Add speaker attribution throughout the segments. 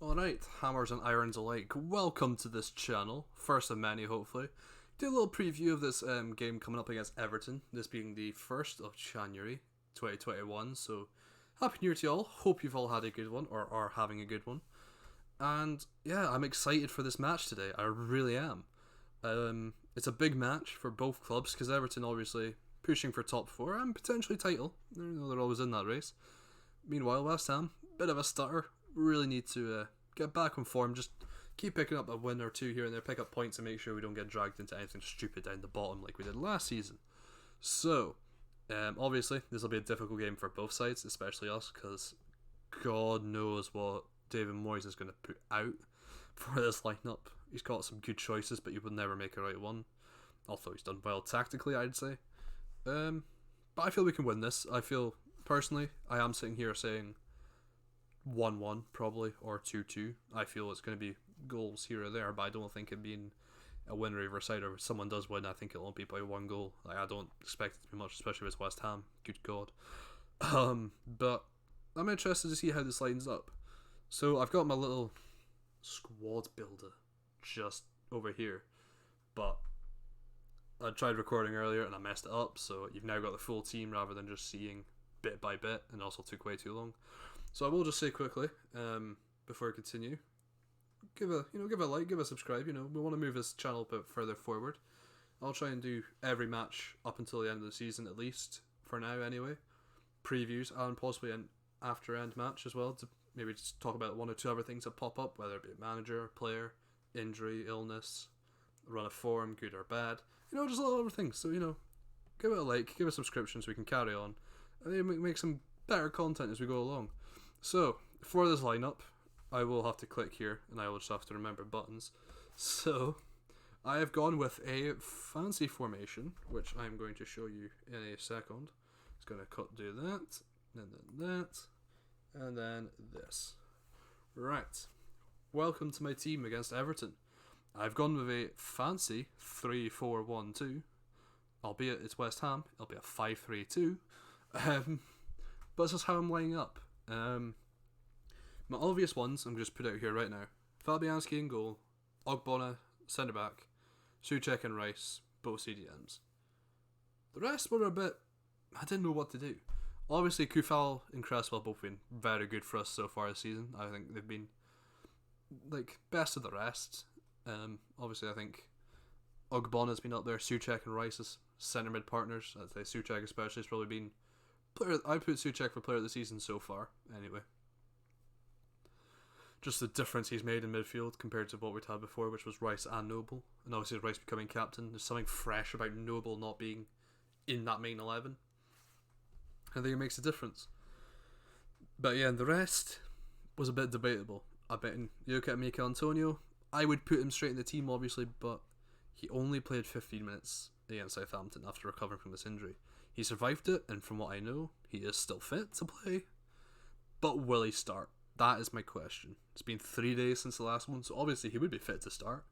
Speaker 1: Alright, hammers and irons alike, welcome to this channel, first of many hopefully. Do a little preview of this game coming up against Everton, this being the 1st of January 2021, so happy new year to y'all, hope you've all had a good one, or are having a good one. And yeah, I'm excited for this match today, I really am. It's a big match for both clubs, because Everton obviously pushing for top 4 and potentially title, they're always in that race. Meanwhile, West Ham, bit of a stutter, really need to get back on form, just keep picking up a win or two here and there, pick up points and make sure we don't get dragged into anything stupid down the bottom like we did last season. So, obviously, this will be a difficult game for both sides, especially us, because God knows what David Moyes is going to put out for this lineup. He's got some good choices, but you would never make a right one, although he's done well tactically, I'd say. But I feel we can win this. I feel, personally, I am sitting here saying 1-1 probably, or 2-2. I feel it's going to be goals here or there, but I don't think it being a winner either side, or if someone does win, I think it'll only be by one goal. I don't expect it to be much, especially if it's West Ham. Good God. But I'm interested to see how this lines up. So I've got my little squad builder just over here, but I tried recording earlier and I messed it up, so you've now got the full team rather than just seeing bit by bit, and also took way too long. So I will just say quickly, before I continue, give a like, give a subscribe. We want to move this channel a bit further forward. I'll try and do every match up until the end of the season, at least for now anyway. Previews and possibly an after end match as well, to maybe just talk about one or two other things that pop up, whether it be manager, player, injury, illness, run of form, good or bad. Just a lot of other things. So give it a like, give a subscription so we can carry on and then make some better content as we go along. So, for this lineup, I will have to click here, and I will just have to remember buttons. So, I have gone with a fancy formation, which I'm going to show you in a second. It's going to do that, and then that, and then this. Right. Welcome to my team against Everton. I've gone with a fancy 3-4-1-2, albeit it's West Ham. It'll be a 5-3-2. But this is how I'm lining up. My obvious ones I'm just put out here right now: Fabianski in goal, Ogbonna centre back, Souček and Rice both CDMs. The rest were a bit, I didn't know what to do. Obviously Kufal and Cresswell both been very good for us so far this season. I think they've been best of the rest. Obviously I think Ogbonna's been up there, Souček and Rice as centre mid partners. I'd say Souček especially has probably been I put Souček for player of the season so far, anyway. Just the difference he's made in midfield compared to what we'd had before, which was Rice and Noble. And obviously Rice becoming captain, there's something fresh about Noble not being in that main 11. I think it makes a difference. But yeah, and the rest was a bit debatable. I bet you look at Mikel Antonio, I would put him straight in the team obviously, but he only played 15 minutes against Southampton after recovering from this injury. He survived it, and from what I know, he is still fit to play. But will he start? That is my question. It's been 3 days since the last one, so obviously he would be fit to start.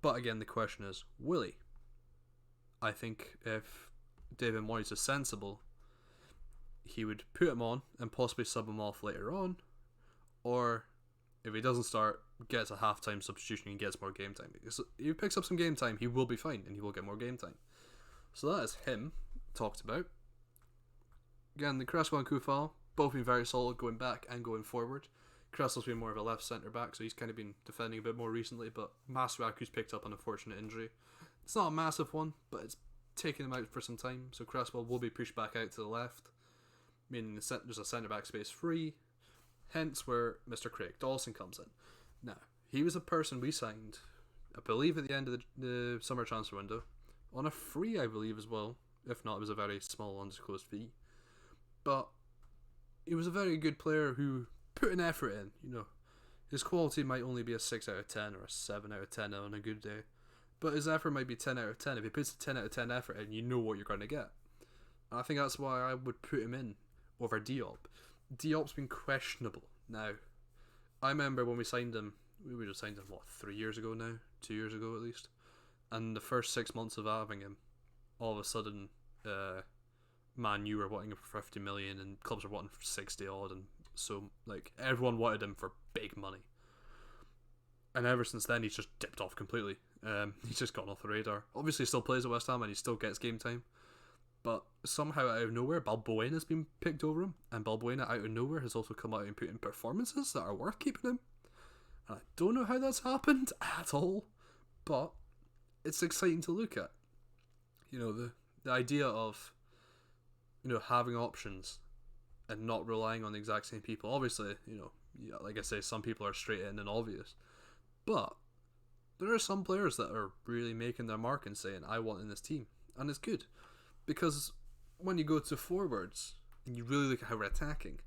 Speaker 1: But again, the question is, will he? I think if David Moyes is sensible, he would put him on and possibly sub him off later on. Or if he doesn't start, gets a half-time substitution and gets more game time. Because if he picks up some game time, he will be fine and he will get more game time. So that is him talked about. Again, the Cresswell and Kufal both been very solid going back and going forward. Cresswell's been more of a left centre back, so he's kind of been defending a bit more recently, but Masuaku's picked up an unfortunate injury. It's not a massive one, but it's taken him out for some time, so Cresswell will be pushed back out to the left, meaning there's a centre back space free, hence where Mr. Craig Dawson comes in. Now, he was a person we signed, I believe at the end of the summer transfer window, on a free I believe as well. If not, it was a very small undisclosed fee. But he was a very good player who put an effort in. His quality might only be a 6 out of 10 or a 7 out of 10 on a good day, but his effort might be 10 out of 10. If he puts a 10 out of 10 effort in, you know what you're going to get. And I think that's why I would put him in over Diop. Diop's been questionable. Now, I remember when we signed him, we would have signed him, 3 years ago now? 2 years ago at least. And the first 6 months of having him, all of a sudden, Man U were wanting him for 50 million and clubs were wanting for 60 odd, and so everyone wanted him for big money. And ever since then, he's just dipped off completely. He's just gone off the radar. Obviously, he still plays at West Ham and he still gets game time. But somehow out of nowhere, Balbuena has been picked over him. And Balbuena out of nowhere has also come out and put in performances that are worth keeping him. And I don't know how that's happened at all. But it's exciting to look at. You know, the idea of, you know, having options and not relying on the exact same people. Obviously, you know, yeah, like I say, some people are straight in and obvious. But there are some players that are really making their mark and saying, I want in this team. And it's good. Because when you go to forwards and you really look at how we're attacking,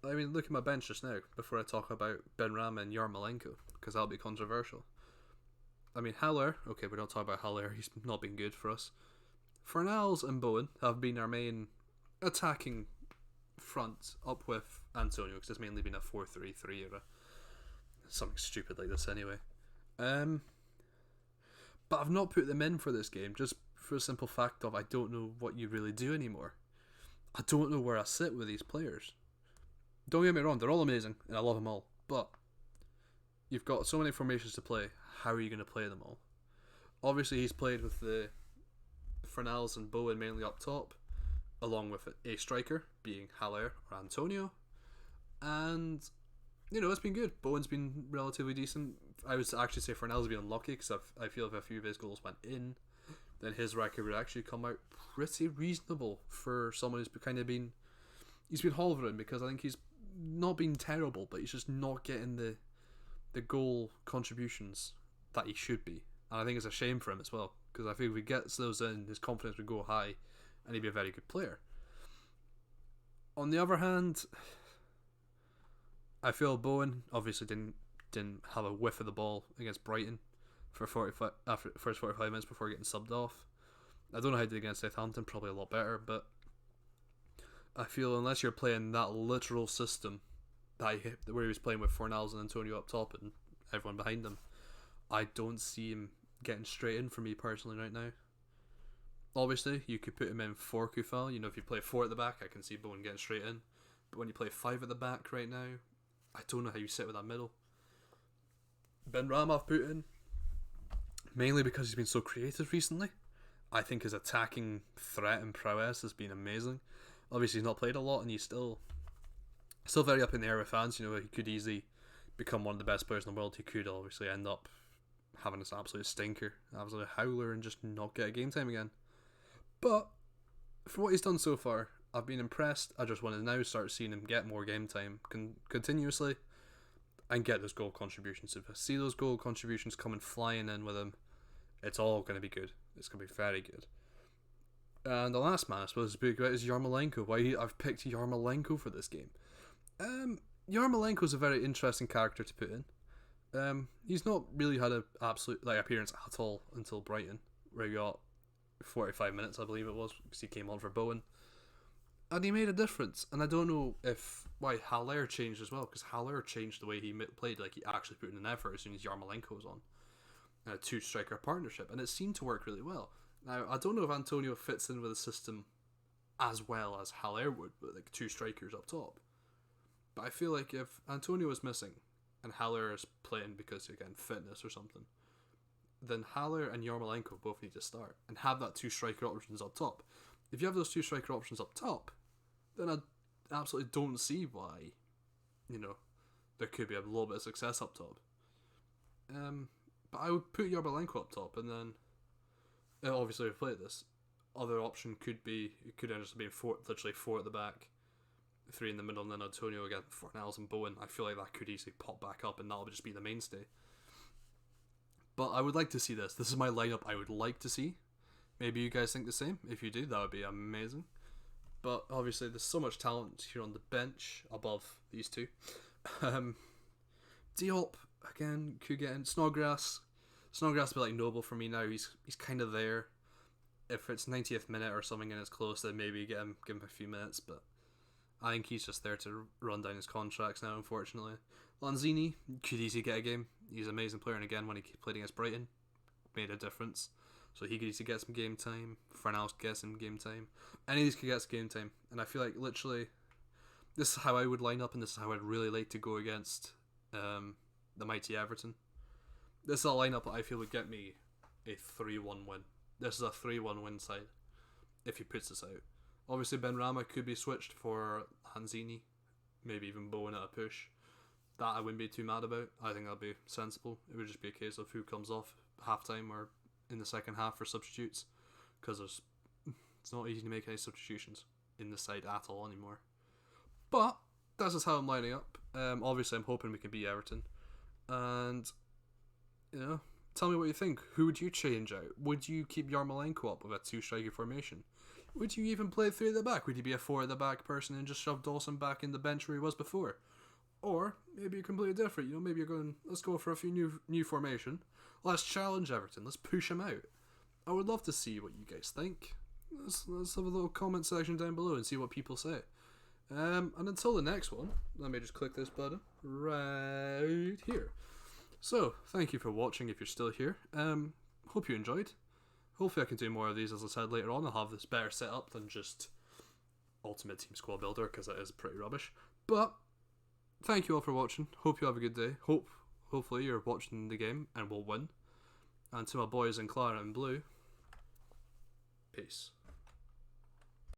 Speaker 1: I mean, look at my bench just now before I talk about Ben Rama and Yarmolenko, because that'll be controversial. I mean, Haller, okay, we don't talk about Haller, he's not been good for us. Fornals and Bowen have been our main attacking front up with Antonio, because it's mainly been a 4-3-3 era. Something stupid like this anyway. But I've not put them in for this game, just for the simple fact of I don't know what you really do anymore. I don't know where I sit with these players. Don't get me wrong, they're all amazing, and I love them all, but you've got so many formations to play, how are you going to play them all? Obviously, he's played with the Fornals and Bowen mainly up top, along with a striker, being Haller or Antonio, and, you know, it's been good. Bowen's been relatively decent. I would actually say Fornals has been unlucky, because I feel if a few of his goals went in, then his record would actually come out pretty reasonable for someone who's kind of been... He's been hovering, because I think he's not been terrible, but he's just not getting the goal contributions that he should be. And I think it's a shame for him as well, because I think if he gets those in, his confidence would go high, and he'd be a very good player. On the other hand, I feel Bowen obviously didn't have a whiff of the ball against Brighton for 45 after first 45 minutes before getting subbed off. I don't know how he did against Southampton, probably a lot better, but I feel unless you're playing that literal system where he was playing with Fornals and Antonio up top and everyone behind him, I don't see him getting straight in for me personally right now. Obviously, you could put him in for Kufal. You know, if you play 4 at the back, I can see Bowen getting straight in. But when you play 5 at the back right now, I don't know how you sit with that middle. Ben Rama I've put in, mainly because he's been so creative recently. I think his attacking threat and prowess has been amazing. Obviously, he's not played a lot, and he's still very up in the air with fans. You know, he could easily become one of the best players in the world. He could obviously end up having this absolute stinker, absolute howler, and just not get a game time again. But for what he's done so far, I've been impressed. I just want to now start seeing him get more game time continuously and get those goal contributions. If I see those goal contributions coming flying in with him, it's all going to be good. It's going to be very good. And the last man I suppose to speak about is Yarmolenko. Why I've picked Yarmolenko for this game. Yarmolenko is a very interesting character to put in. He's not really had an absolute appearance at all until Brighton, where he got 45 minutes, I believe it was, because he came on for Bowen. And he made a difference. And I don't know why Haller changed as well, because Haller changed the way he played. Like, he actually put in an effort as soon as Yarmolenko was on. A 2-striker partnership, and it seemed to work really well. Now, I don't know if Antonio fits in with the system as well as Haller would, with like 2 strikers up top. But I feel like if Antonio is missing and Haller is playing because, again, fitness or something, then Haller and Yarmolenko both need to start and have that 2 striker options up top. If you have those 2 striker options up top, then I absolutely don't see why, you know, there could be a little bit of success up top. But I would put Yarmolenko up top, and then obviously we've played this. Other option could be, it could end up being literally 4 at the back, 3 in the middle, and then Antonio again, Fornals and Bowen. I feel like that could easily pop back up, and that'll just be the mainstay. But I would like to see this. This is my lineup I would like to see. Maybe you guys think the same. If you do, that would be amazing. But obviously there's so much talent here on the bench above these two. Diop, again, could get in. Snodgrass will be like Noble for me now. He's kind of there. If it's 90th minute or something and it's close, then maybe give him a few minutes. But I think he's just there to run down his contracts now, unfortunately. Lanzini could easily get a game. He's an amazing player, and again, when he played against Brighton, made a difference. So he could easily get some game time. Fornals could get some game time. Any of these could get some game time. And I feel like literally, this is how I would line up, and this is how I'd really like to go against the mighty Everton. This is a lineup that I feel would get me a 3-1 win. This is a 3-1 win side if he puts this out. Obviously, Benrahma could be switched for Hanzini, maybe even Bowen at a push. That I wouldn't be too mad about. I think that'd be sensible. It would just be a case of who comes off halftime or in the second half for substitutes, because it's not easy to make any substitutions in the side at all anymore. But that's just how I'm lining up. Obviously, I'm hoping we can beat Everton, and tell me what you think. Who would you change out? Would you keep Yarmolenko up with a 2-striker formation? Would you even play 3 at the back? Would you be a 4 at the back person and just shove Dawson back in the bench where he was before? Or maybe you're completely different. Maybe you're going, let's go for a few new formation. Let's challenge Everton. Let's push him out. I would love to see what you guys think. Let's have a little comment section down below and see what people say. And until the next one, let me just click this button right here. So, thank you for watching if you're still here. Hope you enjoyed. Hopefully I can do more of these, as I said later on. I'll have this better set up than just Ultimate Team Squad Builder, because that is pretty rubbish. But, thank you all for watching. Hope you have a good day. Hopefully you're watching the game and will win. And to my boys in Claret and Blue, peace.